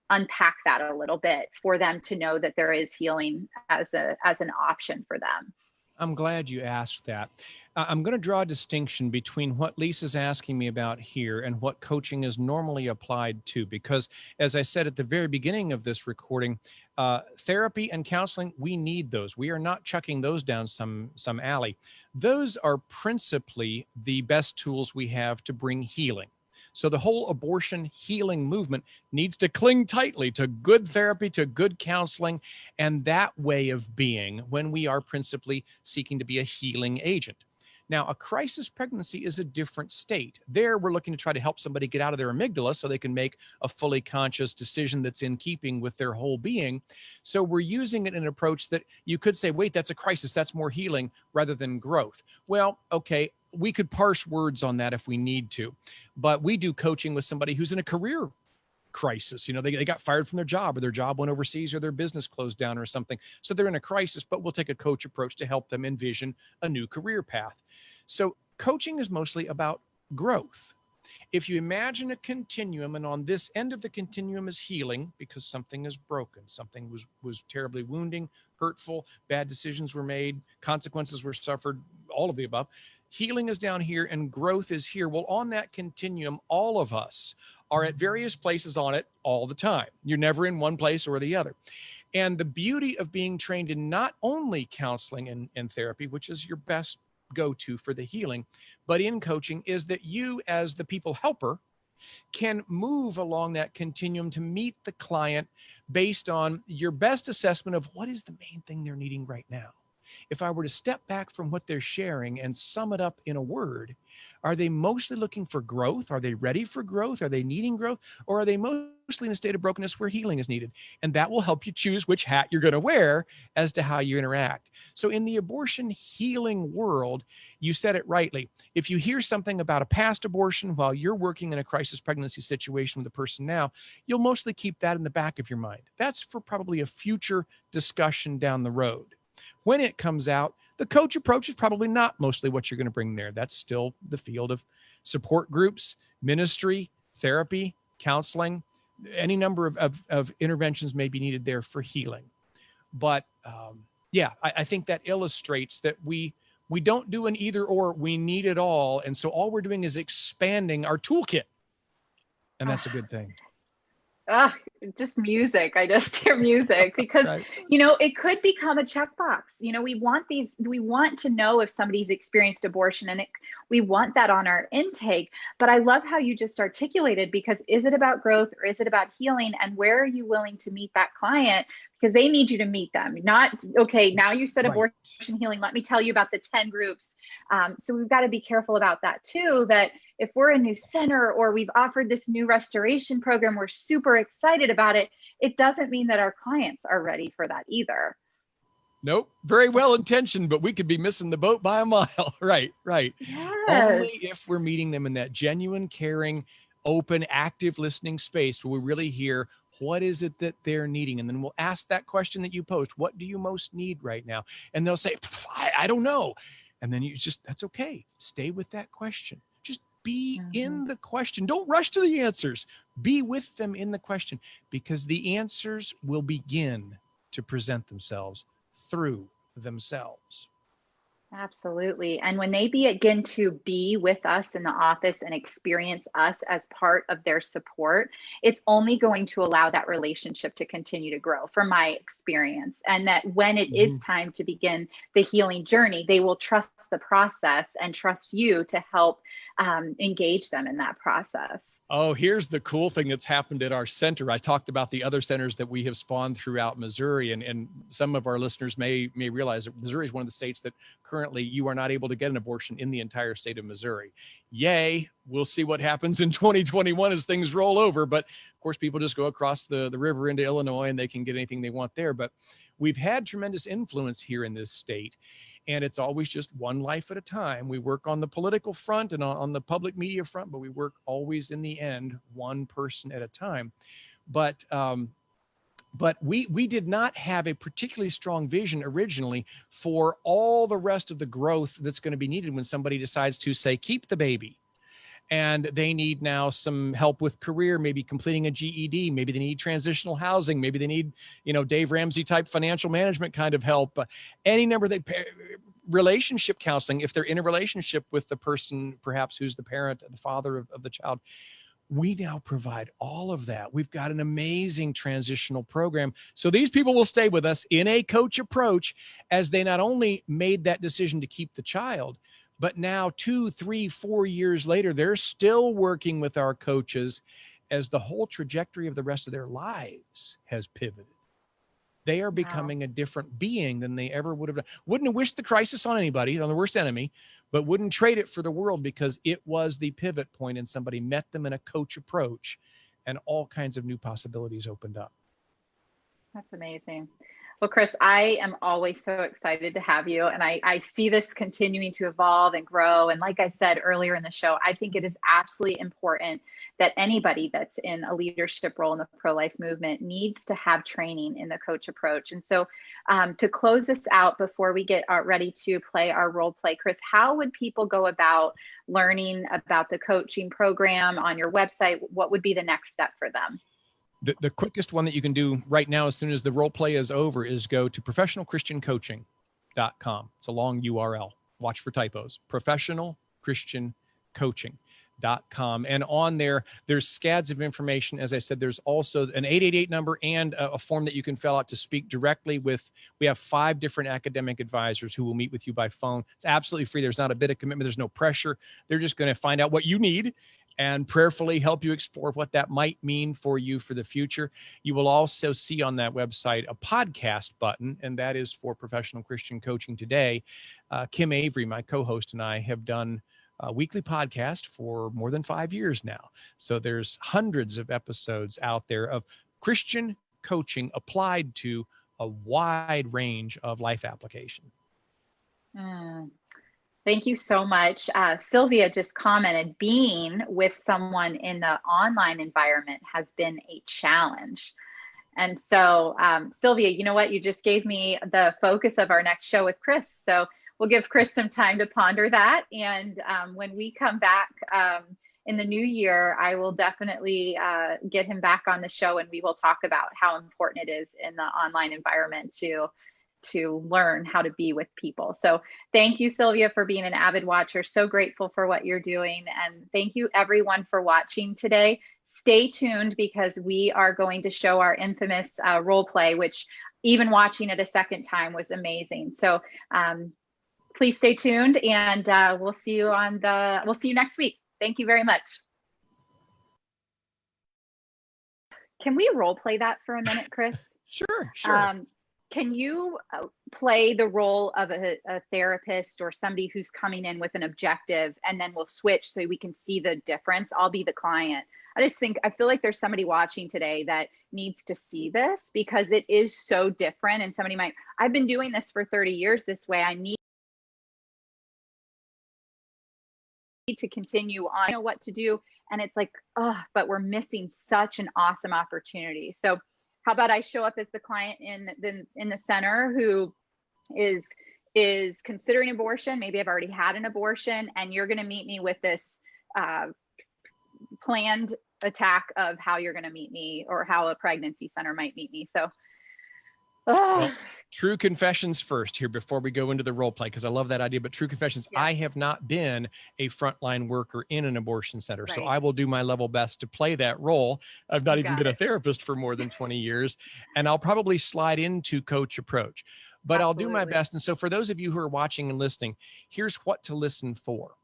unpack that a little bit for them to know that there is healing as an option for them. I'm glad you asked that. I'm going to draw a distinction between what Lisa's asking me about here and what coaching is normally applied to, because as I said at the very beginning of this recording, therapy and counseling, we need those. We are not chucking those down some alley. Those are principally the best tools we have to bring healing. So the whole abortion healing movement needs to cling tightly to good therapy, to good counseling, and that way of being when we are principally seeking to be a healing agent. Now, a crisis pregnancy is a different state. There, we're looking to try to help somebody get out of their amygdala so they can make a fully conscious decision that's in keeping with their whole being. So we're using it in an approach that you could say, wait, that's a crisis, that's more healing rather than growth. Well, okay, we could parse words on that if we need to, but we do coaching with somebody who's in a career crisis. You know, they got fired from their job, or their job went overseas, or their business closed down or something. So they're in a crisis, but we'll take a coach approach to help them envision a new career path. So coaching is mostly about growth. If you imagine a continuum, and on this end of the continuum is healing because something is broken, something was terribly wounding, hurtful, bad decisions were made, consequences were suffered, all of the above. Healing is down here and growth is here. Well, on that continuum, all of us are at various places on it all the time. You're never in one place or the other. And the beauty of being trained in not only counseling and therapy, which is your best go-to for the healing, but in coaching, is that you as the people helper can move along that continuum to meet the client based on your best assessment of what is the main thing they're needing right now. If I were to step back from what they're sharing and sum it up in a word, are they mostly looking for growth? Are they ready for growth? Are they needing growth? Or are they mostly in a state of brokenness where healing is needed? And that will help you choose which hat you're going to wear as to how you interact. So in the abortion healing world, you said it rightly. If you hear something about a past abortion while you're working in a crisis pregnancy situation with a person now, you'll mostly keep that in the back of your mind. That's for probably a future discussion down the road. When it comes out, the coach approach is probably not mostly what you're going to bring there. That's still the field of support groups, ministry, therapy, counseling. Any number of interventions may be needed there for healing. But I think that illustrates that we don't do an either or, we need it all. And so all we're doing is expanding our toolkit. And that's a good thing. Just music. I just hear music because, Right. It could become a checkbox. We want to know if somebody's experienced abortion and we want that on our intake. But I love how you just articulated, because is it about growth or is it about healing? And where are you willing to meet that client? Because they need you to meet them. Not, okay, now you said abortion healing, let me tell you about the 10 groups. So we've got to be careful about that too, that if we're a new center or we've offered this new restoration program, we're super excited about it, it doesn't mean that our clients are ready for that either. Nope. Very well intentioned, but we could be missing the boat by a mile. Right. Yes. Only if we're meeting them in that genuine, caring, open, active listening space where we really hear what is it that they're needing. And then we'll ask that question that you posed. What do you most need right now? And they'll say, I don't know. And then that's okay. Stay with that question. Just be in the question. Don't rush to the answers. Be with them in the question, because the answers will begin to present themselves through themselves. Absolutely. And when they begin to be with us in the office and experience us as part of their support, it's only going to allow that relationship to continue to grow, from my experience. And that when it is time to begin the healing journey, they will trust the process and trust you to help engage them in that process. Oh, here's the cool thing that's happened at our center. I talked about the other centers that we have spawned throughout Missouri, and some of our listeners may realize that Missouri is one of the states that currently you are not able to get an abortion in the entire state of Missouri. Yay. We'll see what happens in 2021 as things roll over. But of course, people just go across the river into Illinois and they can get anything they want there. But we've had tremendous influence here in this state. And it's always just one life at a time. We work on the political front and on the public media front, but we work always in the end, one person at a time. But we did not have a particularly strong vision originally for all the rest of the growth that's going to be needed when somebody decides to, say, keep the baby. And they need now some help with career, maybe completing a GED, maybe they need transitional housing, maybe they need, Dave Ramsey type financial management kind of help, any number of relationship counseling, if they're in a relationship with the person, perhaps who's the parent, the father of the child. We now provide all of that. We've got an amazing transitional program. So these people will stay with us in a coach approach as they not only made that decision to keep the child, but now 2, 3, 4 years later, they're still working with our coaches as the whole trajectory of the rest of their lives has pivoted. They are becoming a different being than they ever would have done. Wouldn't have wished the crisis on anybody, on the worst enemy, but wouldn't trade it for the world because it was the pivot point and somebody met them in a coach approach and all kinds of new possibilities opened up. That's amazing. Well, Chris, I am always so excited to have you. And I see this continuing to evolve and grow. And like I said earlier in the show, I think it is absolutely important that anybody that's in a leadership role in the pro-life movement needs to have training in the coach approach. And so to close this out before we get ready to play our role play, Chris, how would people go about learning about the coaching program on your website? What would be the next step for them? The quickest one that you can do right now, as soon as the role play is over, is go to professionalchristiancoaching.com. It's a long URL. Watch for typos. Professionalchristiancoaching.com. And on there, there's scads of information. As I said, there's also an 888 number and a form that you can fill out to speak directly with. We have 5 different academic advisors who will meet with you by phone. It's absolutely free. There's not a bit of commitment. There's no pressure. They're just going to find out what you need and prayerfully help you explore what that might mean for you for the future. You will also see on that website a podcast button, and that is for Professional Christian Coaching Today. Kim Avery, my co-host, and I have done a weekly podcast for more than 5 years now. So there's hundreds of episodes out there of Christian coaching applied to a wide range of life application. Thank you so much. Sylvia just commented, being with someone in the online environment has been a challenge. And so, Sylvia, you know what? You just gave me the focus of our next show with Chris. So we'll give Chris some time to ponder that. And when we come back in the new year, I will definitely get him back on the show, and we will talk about how important it is in the online environment to learn how to be with people. So thank you, Sylvia, for being an avid watcher. So grateful for what you're doing. And thank you everyone for watching today. Stay tuned, because we are going to show our infamous role play, which even watching it a second time was amazing. So please stay tuned, and we'll see you next week. Thank you very much. Can we role play that for a minute, Chris? Sure. Can you play the role of a therapist or somebody who's coming in with an objective, and then we'll switch so we can see the difference? I'll be the client. I feel like there's somebody watching today that needs to see this, because it is so different. And somebody might, I've been doing this for 30 years this way. I need to continue on, I know what to do. And it's like, but we're missing such an awesome opportunity. So how about I show up as the client in the center who is considering abortion? Maybe I've already had an abortion, and you're going to meet me with this planned attack of how you're going to meet me, or how a pregnancy center might meet me. So well, true confessions first here before we go into the role play, because I love that idea. But true confessions, yeah. I have not been a frontline worker in an abortion center. Right. So I will do my level best to play that role. I've not even been a therapist for more than 20 years, and I'll probably slide into coach approach, but Absolutely. I'll do my best. And so for those of you who are watching and listening, here's what to listen for.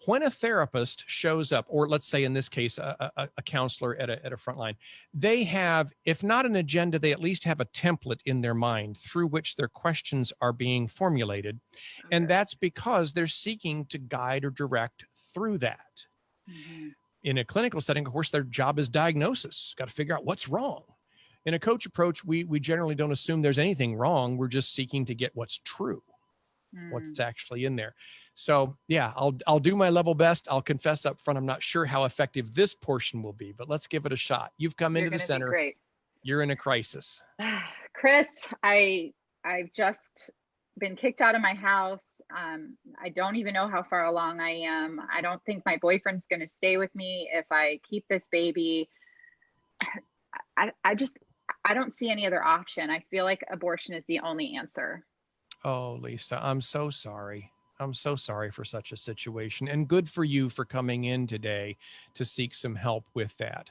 When a therapist shows up, or let's say in this case, a counselor at a frontline, they have, if not an agenda, they at least have a template in their mind through which their questions are being formulated. Okay. And that's because they're seeking to guide or direct through that. Mm-hmm. In a clinical setting, of course, their job is diagnosis. Got to figure out what's wrong. In a coach approach, we generally don't assume there's anything wrong. We're just seeking to get what's true. What's actually in there. So yeah, I'll do my level best. I'll confess up front, I'm not sure how effective this portion will be, but let's give it a shot. You've come into the center. Great. You're in a crisis. Chris, I've just been kicked out of my house. I don't even know how far along I am. I don't think my boyfriend's going to stay with me if I keep this baby. I don't see any other option. I feel like abortion is the only answer. Oh, Lisa, I'm so sorry. I'm so sorry for such a situation, and good for you for coming in today to seek some help with that.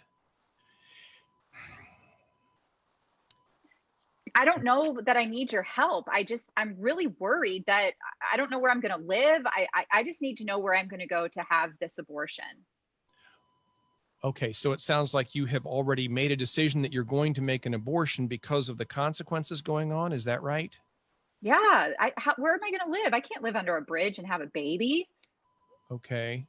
I don't know that I need your help. I'm really worried that I don't know where I'm going to live. I just need to know where I'm going to go to have this abortion. Okay, so it sounds like you have already made a decision that you're going to make an abortion because of the consequences going on. Is that right? Yeah. Where am I going to live? I can't live under a bridge and have a baby. Okay.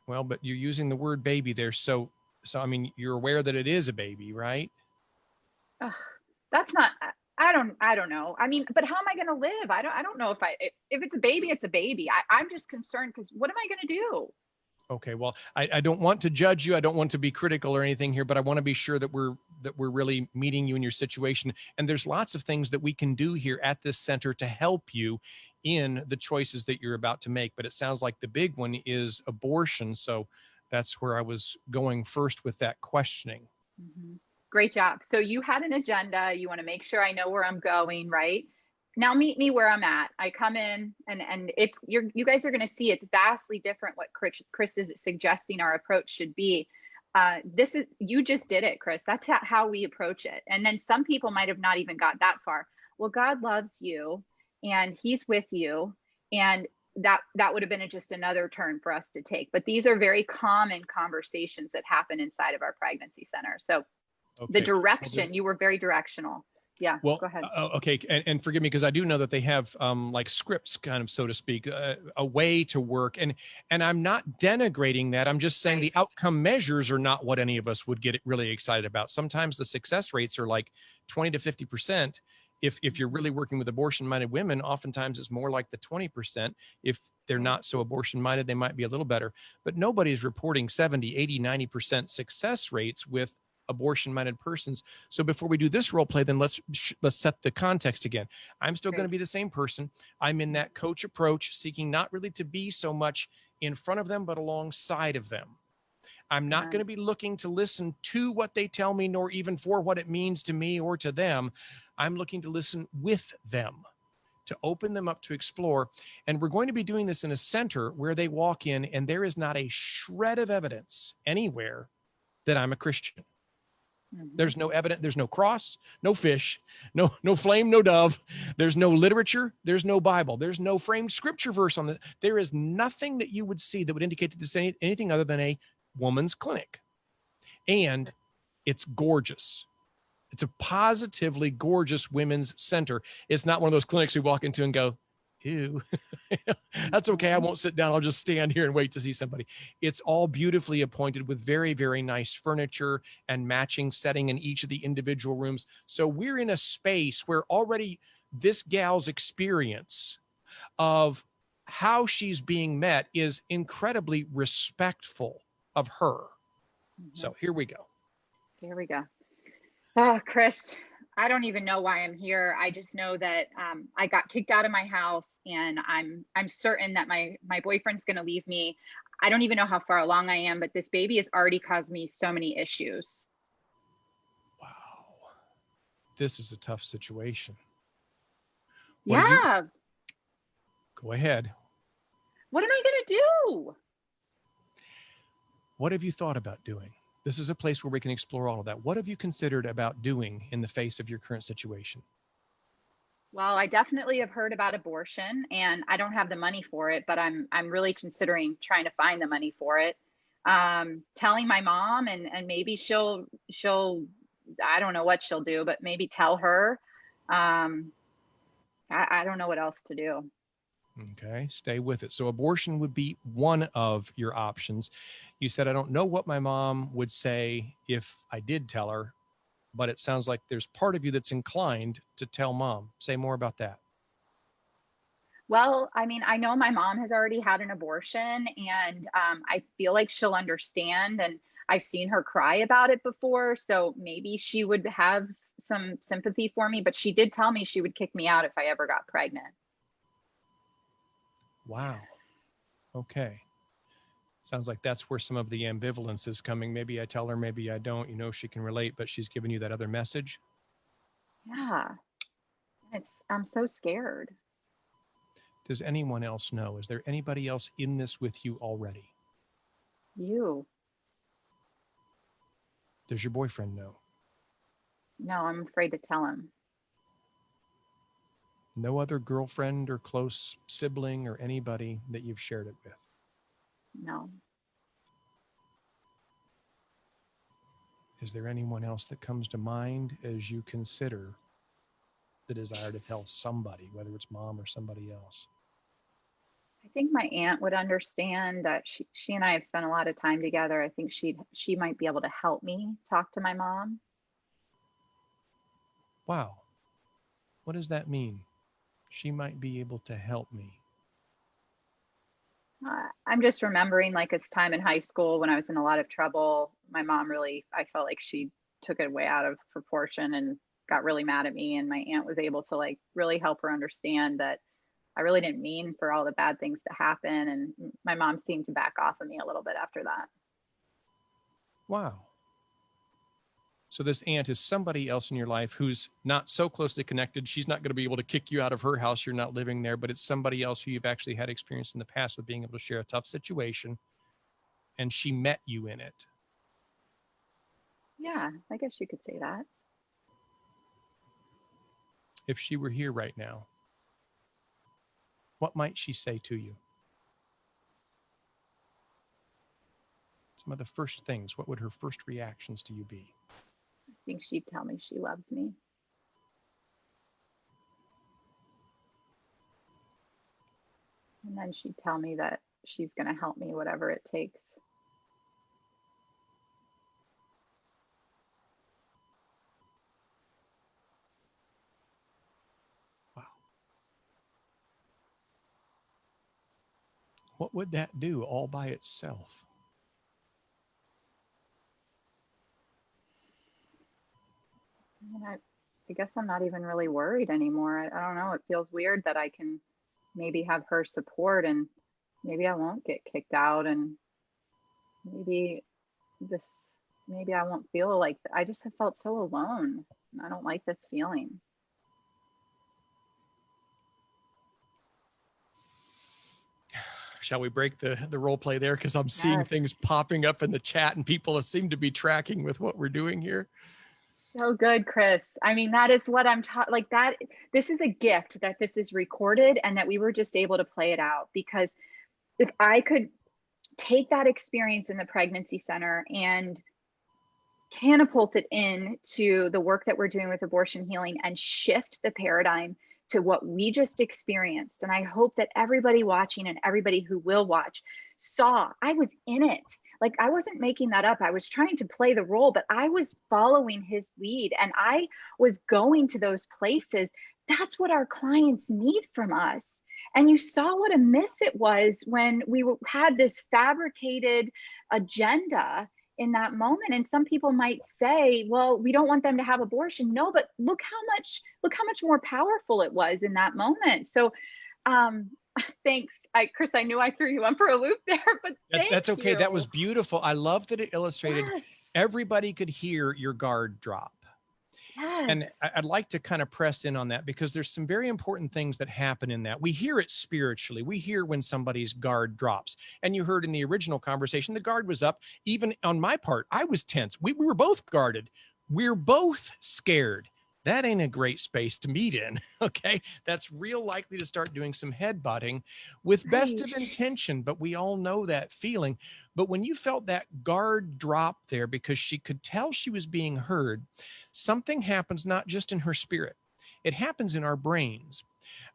Well, but you're using the word baby there. So I mean, you're aware that it is a baby, right? That's not, I don't know. I mean, but how am I going to live? I don't know if it's a baby, it's a baby. I'm just concerned because what am I going to do? Okay, well, I don't want to judge you. I don't want to be critical or anything here, but I want to be sure that we're really meeting you in your situation. And there's lots of things that we can do here at this center to help you in the choices that you're about to make. But it sounds like the big one is abortion. So that's where I was going first with that questioning. Mm-hmm. Great job. So you had an agenda. You want to make sure I know where I'm going, right? Now meet me where I'm at. I come in and you guys are going to see it's vastly different what Chris is suggesting our approach should be. You just did it, Chris. That's how we approach it. And then some people might have not even got that far. Well, God loves you and he's with you. And that would have been just another turn for us to take. But these are very common conversations that happen inside of our pregnancy center. So okay. The direction, you were very directional. Yeah, well, go ahead. Okay. And forgive me, because I do know that they have like scripts kind of, so to speak, a way to work. And I'm not denigrating that. I'm just saying the outcome measures are not what any of us would get really excited about. Sometimes the success rates are like 20 to 50%. If you're really working with abortion-minded women, oftentimes it's more like the 20%. If they're not so abortion-minded, they might be a little better. But nobody's reporting 70, 80, 90% success rates with abortion-minded persons. So before we do this role play, then let's set the context again. I'm still going to be the same person. I'm in that coach approach, seeking not really to be so much in front of them, but alongside of them. I'm not going to be looking to listen to what they tell me, nor even for what it means to me or to them. I'm looking to listen with them, to open them up to explore. And we're going to be doing this in a center where they walk in and there is not a shred of evidence anywhere that I'm a Christian. There's no evidence. There's no cross, no fish, no flame, no dove. There's no literature. There's no Bible. There's no framed scripture verse on it. There is nothing that you would see that would indicate that this is anything other than a woman's clinic. And it's gorgeous. It's a positively gorgeous women's center. It's not one of those clinics we walk into and go, ew, that's okay. I won't sit down. I'll just stand here and wait to see somebody. It's all beautifully appointed with very, very nice furniture and matching setting in each of the individual rooms. So we're in a space where already this gal's experience of how she's being met is incredibly respectful of her. So here we go. Here we go. Oh, Chris, I don't even know why I'm here. I just know that I got kicked out of my house and I'm certain that my boyfriend's going to leave me. I don't even know how far along I am, but this baby has already caused me so many issues. Wow. This is a tough situation. Yeah. Go ahead. What am I going to do? What have you thought about doing? This is a place where we can explore all of that. What have you considered about doing in the face of your current situation? Well, I definitely have heard about abortion and I don't have the money for it, but I'm really considering trying to find the money for it. Telling my mom and maybe she'll, I don't know what she'll do, but maybe tell her. I don't know what else to do. Okay, stay with it. So abortion would be one of your options. You said, I don't know what my mom would say if I did tell her, but it sounds like there's part of you that's inclined to tell mom. Say more about that. Well, I mean, I know my mom has already had an abortion and I feel like she'll understand and I've seen her cry about it before. So maybe she would have some sympathy for me, but she did tell me she would kick me out if I ever got pregnant. Wow. Okay. Sounds like that's where some of the ambivalence is coming. Maybe I tell her, maybe I don't. You know, she can relate, but she's giving you that other message. Yeah. I'm so scared. Does anyone else know? Is there anybody else in this with you already? You. Does your boyfriend know? No, I'm afraid to tell him. No other girlfriend or close sibling or anybody that you've shared it with? No. Is there anyone else that comes to mind as you consider the desire to tell somebody, whether it's mom or somebody else? I think my aunt would understand that she and I have spent a lot of time together. I think she might be able to help me talk to my mom. Wow. What does that mean? She might be able to help me. I'm just remembering like it's time in high school when I was in a lot of trouble. My mom really, I felt like she took it way out of proportion and got really mad at me. And my aunt was able to like really help her understand that I really didn't mean for all the bad things to happen. And my mom seemed to back off of me a little bit after that. Wow. So this aunt is somebody else in your life who's not so closely connected. She's not going to be able to kick you out of her house. You're not living there, but it's somebody else who you've actually had experience in the past with being able to share a tough situation. And she met you in it. Yeah, I guess you could say that. If she were here right now, what might she say to you? Some of the first things, what would her first reactions to you be? I think she'd tell me she loves me. And then she'd tell me that she's going to help me, whatever it takes. Wow. What would that do all by itself? I guess I'm not even really worried anymore. I don't know. It feels weird that I can maybe have her support and maybe I won't get kicked out and maybe I won't feel like I just have felt so alone. I don't like this feeling. Shall we break the role play there? Because I'm seeing things popping up in the chat and people seem to be tracking with what we're doing here. So good, Chris. I mean, that is what I'm talking like that. This is a gift that this is recorded and that we were just able to play it out, because if I could take that experience in the pregnancy center and catapult it into the work that we're doing with abortion healing and shift the paradigm to what we just experienced. And I hope that everybody watching and everybody who will watch saw I was in it. Like I wasn't making that up. I was trying to play the role, but I was following his lead and I was going to those places. That's what our clients need from us. And you saw what a miss it was when we had this fabricated agenda in that moment. And some people might say, well, we don't want them to have abortion. No, but look how much more powerful it was in that moment. So thanks. Chris, I knew I threw you on for a loop there, but that's okay. you. That was beautiful. I love that it illustrated everybody could hear your guard drop. Yes. And I'd like to kind of press in on that because there's some very important things that happen in that. We hear it spiritually. We hear when somebody's guard drops. And you heard in the original conversation, the guard was up. Even on my part, I was tense. We were both guarded. We're both scared. That ain't a great space to meet in, okay? That's real likely to start doing some headbutting with best of intention, but we all know that feeling. But when you felt that guard drop there because she could tell she was being heard, something happens not just in her spirit. It happens in our brains.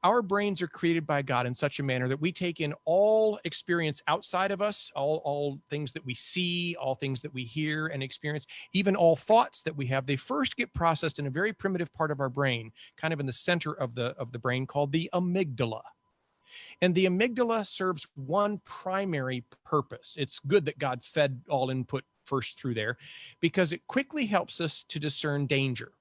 Our brains are created by God in such a manner that we take in all experience outside of us, all things that we see, all things that we hear and experience, even all thoughts that we have. They first get processed in a very primitive part of our brain, kind of in the center of the brain called the amygdala. And the amygdala serves one primary purpose. It's good that God fed all input first through there because it quickly helps us to discern danger.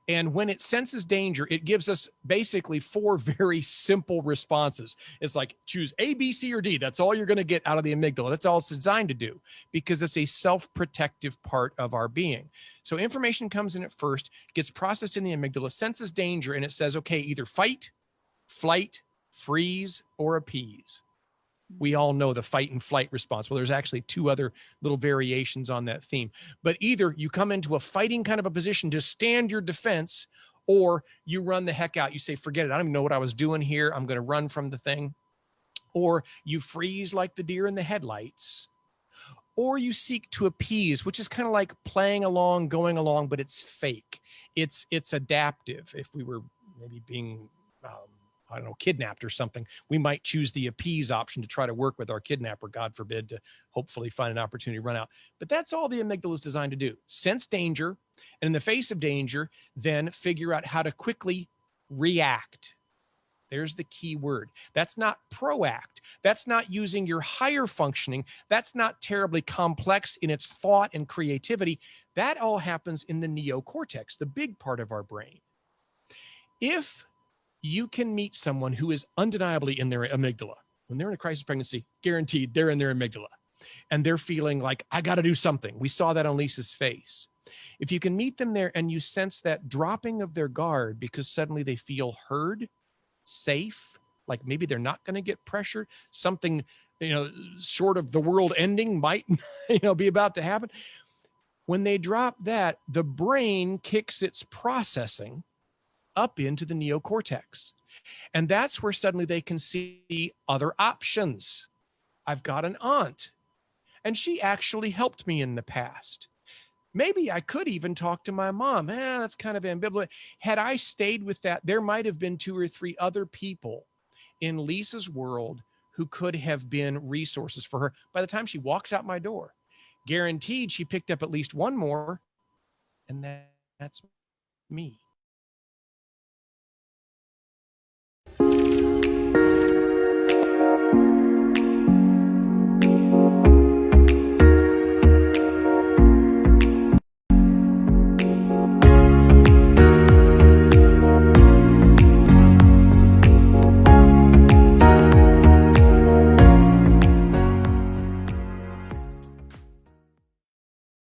And when it senses danger, it gives us basically 4 very simple responses. It's like choose A, B, C, or D. That's all you're going to get out of the amygdala. That's all it's designed to do because it's a self-protective part of our being. So information comes in at first, gets processed in the amygdala, senses danger, and it says, okay, either fight, flight, freeze, or appease. We all know the fight and flight response. Well, there's actually 2 other little variations on that theme. But either you come into a fighting kind of a position to stand your defense, or you run the heck out. You say, forget it. I don't even know what I was doing here. I'm going to run from the thing. Or you freeze like the deer in the headlights. Or you seek to appease, which is kind of like playing along, going along, but it's fake. It's adaptive. If we were maybe being I don't know, kidnapped or something, we might choose the appease option to try to work with our kidnapper, God forbid, to hopefully find an opportunity to run out. But that's all the amygdala is designed to do. Sense danger, and in the face of danger, then figure out how to quickly react. There's the key word. That's not proact. That's not using your higher functioning. That's not terribly complex in its thought and creativity. That all happens in the neocortex, the big part of our brain. If you can meet someone who is undeniably in their amygdala, when they're in a crisis pregnancy, guaranteed they're in their amygdala, and they're feeling like, I got to do something. We saw that on Lisa's face. If you can meet them there and you sense that dropping of their guard because suddenly they feel heard, safe, like maybe they're not going to get pressured, something, short of the world ending might, be about to happen. When they drop that, the brain kicks its processing up into the neocortex. And that's where suddenly they can see other options. I've got an aunt, and she actually helped me in the past. Maybe I could even talk to my mom. That's kind of ambivalent. Had I stayed with that, there might have been 2 or 3 other people in Lisa's world who could have been resources for her. By the time she walks out my door, guaranteed she picked up at least one more, and that's me.